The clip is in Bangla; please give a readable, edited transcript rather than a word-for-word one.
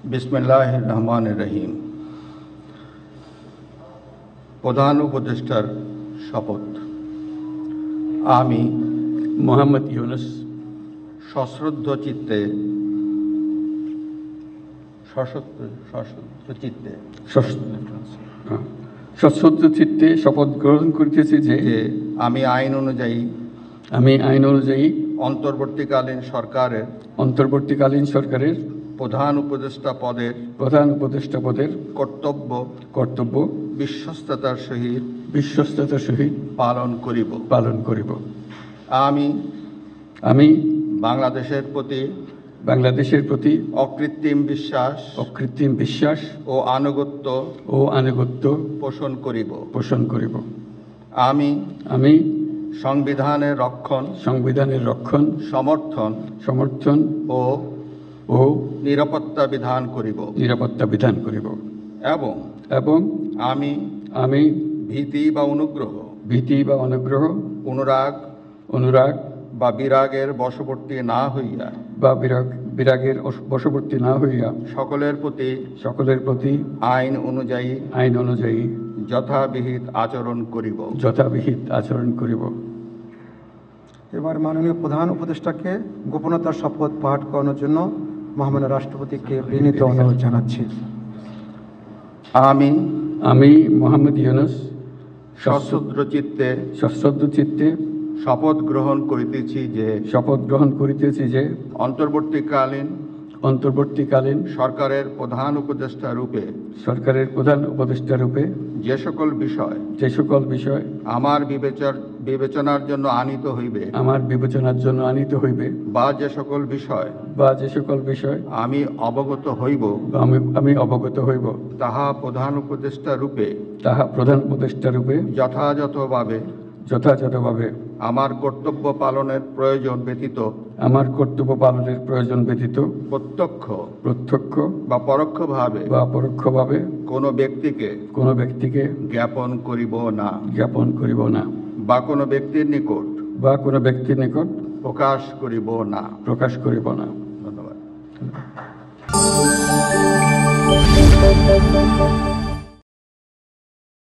বিসমিল্লাহির রহমানির রহিম। প্রধান উপদেষ্টার শপথ। আমি মোহাম্মদ ইউনুস সশ্রদ্ধ চিত্তে সশ্রদ্ধ চিত্তে শপথ গ্রহণ করিতেছি যে আমি আইন অনুযায়ী অন্তর্বর্তীকালীন সরকারের প্রধান উপদেষ্টা পদের কর্তব্য বিশ্বস্ততার সহিত পালন করিব। আমি বাংলাদেশের প্রতি অকৃত্রিম বিশ্বাস ও আনুগত্য পোষণ করিব। আমি সংবিধানের রক্ষণ সমর্থন ও নিরাপত্তা বিধান করিব এবং আমি ভীতি বা অনুগ্রহ অনুরাগ বা বিরাগের বশবর্তী না হইয়া সকলের প্রতি আইন অনুযায়ী যথাবিহিত আচরণ করিব। এবার মাননীয় প্রধান উপদেষ্টাকে গোপনতার শপথ পাঠ করানোর জন্য মহামান্য রাষ্ট্রপতিকে বিনীত অনুরোধ জানাচ্ছি। আমি মোহাম্মদ ইউনুস সশ্রদ্ধ চিত্তে শপথ গ্রহণ করিতেছি যে অন্তর্বর্তীকালীন সরকারের প্রধান উপদেষ্টা রূপে যে সকল বিষয় আমার বিবেচনার জন্য আনিত হইবে বা যে সকল বিষয় আমি অবগত হইব তাহা প্রধান উপদেষ্টা রূপে যথাযথভাবে আমার কর্তব্য পালনের প্রয়োজন ব্যতীত প্রত্যক্ষ বা পরোক্ষভাবে কোনো ব্যক্তিকে জ্ঞাপন করিব না বা কোনো ব্যক্তির নিকট প্রকাশ করিব না। ধন্যবাদ।